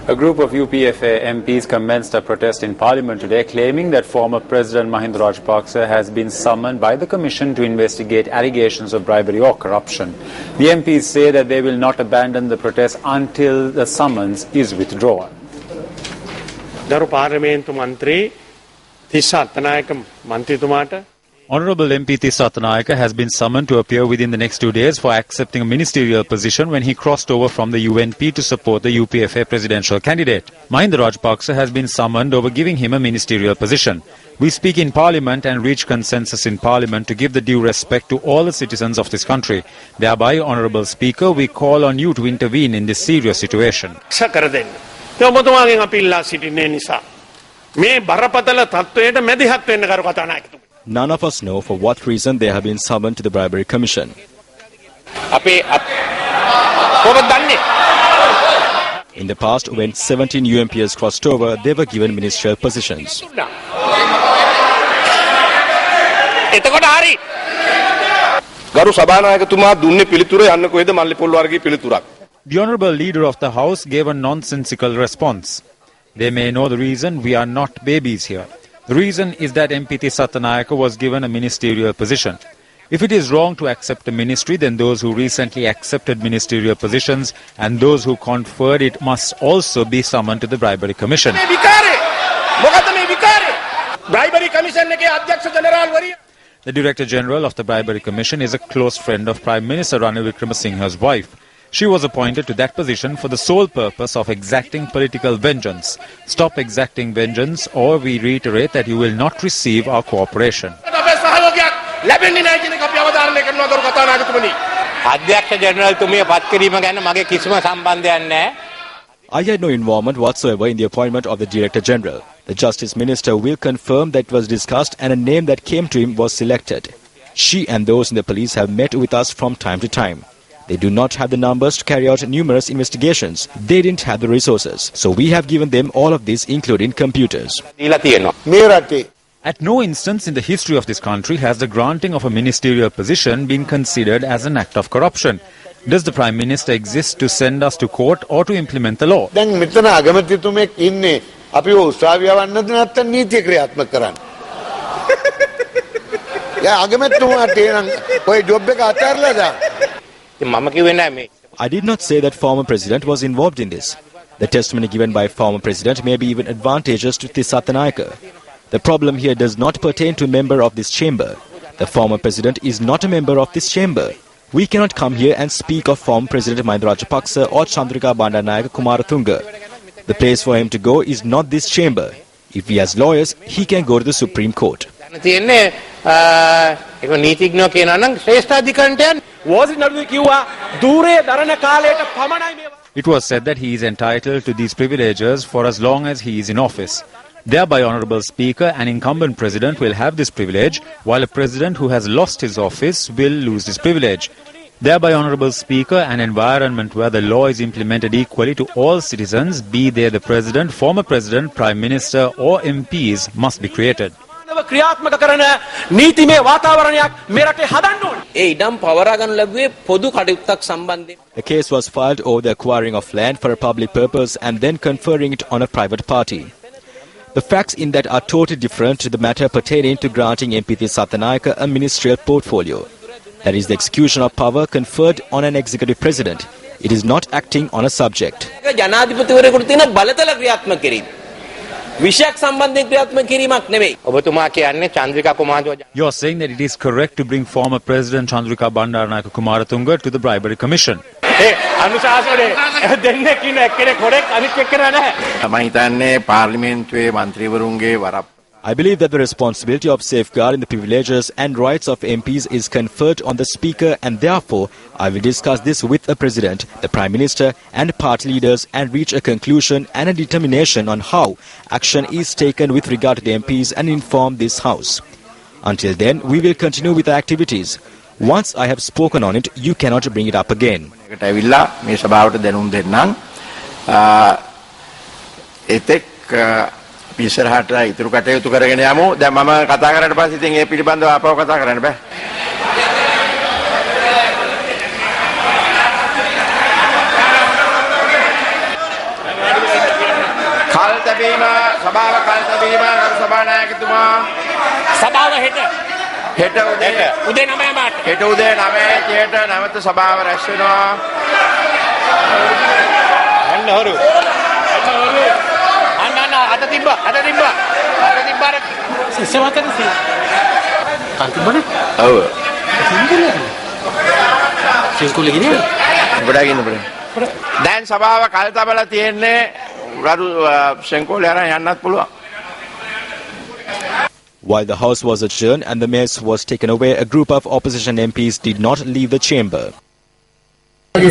A group of UPFA MPs commenced a protest in Parliament today, claiming that former President Mahinda Rajapaksa has been summoned by the Commission to investigate allegations of bribery or corruption. The MPs say that they will not abandon the protest until the summons is withdrawn. ගරු පාර්ලිමේන්තු මන්ත්‍රී Tissa Attanayake මන්ත්‍රීතුමාට Honourable MP Tissa Attanayake has been summoned to appear within the next 2 days for accepting a ministerial position when he crossed over from the UNP to support the UPFA presidential candidate. Mahinda Rajapaksa has been summoned over giving him a ministerial position. We speak in Parliament and reach consensus in Parliament to give the due respect to all the citizens of this country. Thereby, Honourable Speaker, we call on you to intervene in this serious situation. ඔබතුමාගෙන් අපි ඉල්ලා සිටින්නේ නිසා මේ බරපතල තත්ත්වයට මැදිහත් වෙන්න කරු කතානායකතුමනි. None of us know for what reason they have been summoned to the Bribery Commission. In the past, when 17 UMPs crossed over, they were given ministerial positions. The Honourable Leader of the House gave a nonsensical response. They may know the reason, we are not babies here. The reason is that MP Tissa Attanayake was given a ministerial position. If it is wrong to accept a ministry, then those who recently accepted ministerial positions and those who conferred it must also be summoned to the Bribery Commission. The Director General of the Bribery Commission is a close friend of Prime Minister Ranil Wickremesinghe's wife. She was appointed to that position for the sole purpose of exacting political vengeance. Stop exacting vengeance or we reiterate that you will not receive our cooperation. I had no involvement whatsoever in the appointment of the Director General. The Justice Minister will confirm that it was discussed and a name that came to him was selected. She and those in the police have met with us from time to time. They do not have the numbers to carry out numerous investigations. They didn't have the resources. So we have given them all of this, including computers. At no instance in the history of this country has the granting of a ministerial position been considered as an act of corruption. Does the Prime Minister exist to send us to court or to implement the law? I did not say that former President was involved in this. The testimony given by former President may be even advantageous to Tissa Attanayake. The problem here does not pertain to a member of this chamber. The former President is not a member of this chamber. We cannot come here and speak of former President Mahinda Rajapaksa or Chandrika Bandaranaike Kumaratunga. The place for him to go is not this chamber. If he has lawyers, he can go to the Supreme Court. It was said that he is entitled to these privileges for as long as he is in office. Thereby, Honourable Speaker, an incumbent president will have this privilege, while a president who has lost his office will lose this privilege. Thereby, Honourable Speaker, an environment where the law is implemented equally to all citizens, be they the President, former President, Prime Minister or MPs, must be created. The case was filed over the acquiring of land for a public purpose and then conferring it on a private party. The facts in that are totally different to the matter pertaining to granting MP Tissa Attanayake a ministerial portfolio. That is the execution of power conferred on an executive president. It is not acting on a subject. You are saying that it is correct to bring former President Chandrika Bandaranaike Kumaratunga to the Bribery Commission. I believe that the responsibility of safeguarding the privileges and rights of MPs is conferred on the Speaker, and therefore I will discuss this with the President, the Prime Minister and party leaders and reach a conclusion and a determination on how action is taken with regard to the MPs and inform this House. Until then, we will continue with the activities. Once I have spoken on it, you cannot bring it up again. ඉස්සරහට ඉතුරු කටයුතු කරගෙන යමු. දැන් මම කතා කරලා පස්සේ ඉතින් ඒ පිළිබඳව අපව කතා කරන්න බෑ. කල්තැබීම සභාව කල්තැබීම ගරු සභානායකතුමා සභාව හෙට හෙට උදේ උදේ 9 මාට හෙට උදේ 9:30ට නැවත සභාව රැස් වෙනවා. අන්න හොරු අන්න අත තිබ්බා ඉස්සවතන කන්තිබනේ ඔව් සිංකුල ගිනේ ගොඩක් ඉන්න බෑ. දැන් සභාව කල්තබලා තියෙන්නේ ගරු ශෙන්කෝලේ අරන් යන්නත් පුළුවන්. While the House was adjourned and the mess was taken away, a group of opposition MPs did not leave the chamber. The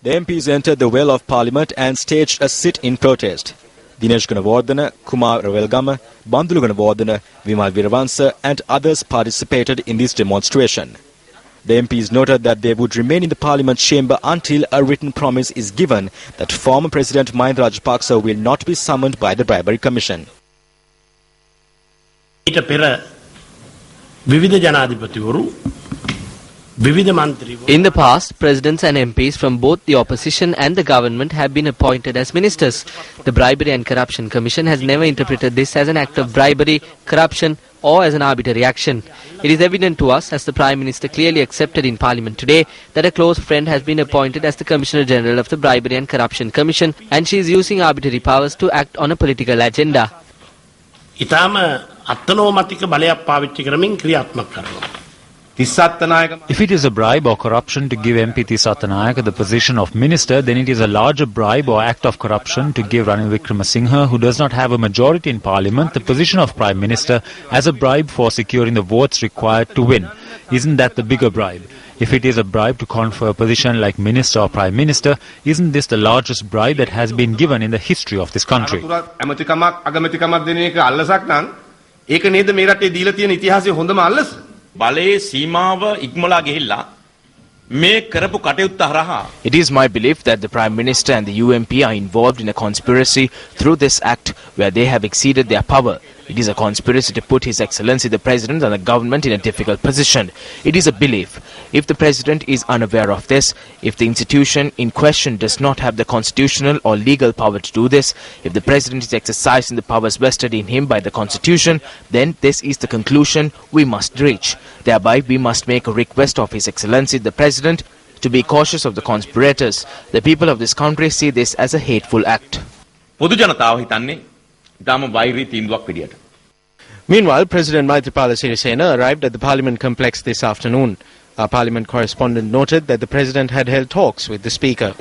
MPs entered the well of Parliament and staged a sit-in protest. Dinesh Gunawardena, Kumar Ravelgama, Bandulu Gunawardena, Vimal Viravansa and others participated in this demonstration. The MPs noted that they would remain in the Parliament chamber until a written promise is given that former President Mahinda Rajapaksa will not be summoned by the Bribery Commission. In the past, presidents and MPs from both the opposition and the government have been appointed as ministers. The Bribery and Corruption Commission has never interpreted this as an act of bribery, corruption or as an arbitrary action. It is evident to us, as the Prime Minister clearly accepted in Parliament today, that a close friend has been appointed as the Commissioner General of the Bribery and Corruption Commission and she is using arbitrary powers to act on a political agenda. If it is a bribe or corruption to give MP Tissata Nayaka the position of minister, then it is a larger bribe or act of corruption to give Ranil Wickremesinghe, who does not have a majority in Parliament, the position of Prime Minister as a bribe for securing the votes required to win. Isn't that the bigger bribe? If it is a bribe to confer a position like Minister or Prime Minister, isn't this the largest bribe that has been given in the history of this country? It is my belief that the Prime Minister and the UMP are involved in a conspiracy through this act where they have exceeded their power. It is a conspiracy to put His Excellency the President and the government in a difficult position. It is a belief. If the President is unaware of this, if the institution in question does not have the constitutional or legal power to do this, if the President is exercising the powers vested in him by the Constitution, then this is the conclusion we must reach. Thereby, we must make a request of His Excellency the President to be cautious of the conspirators. The people of this country see this as a hateful act. Meanwhile, President Maithripala Sirisena arrived at the Parliament complex this afternoon. Our Parliament correspondent noted that the President had held talks with the Speaker.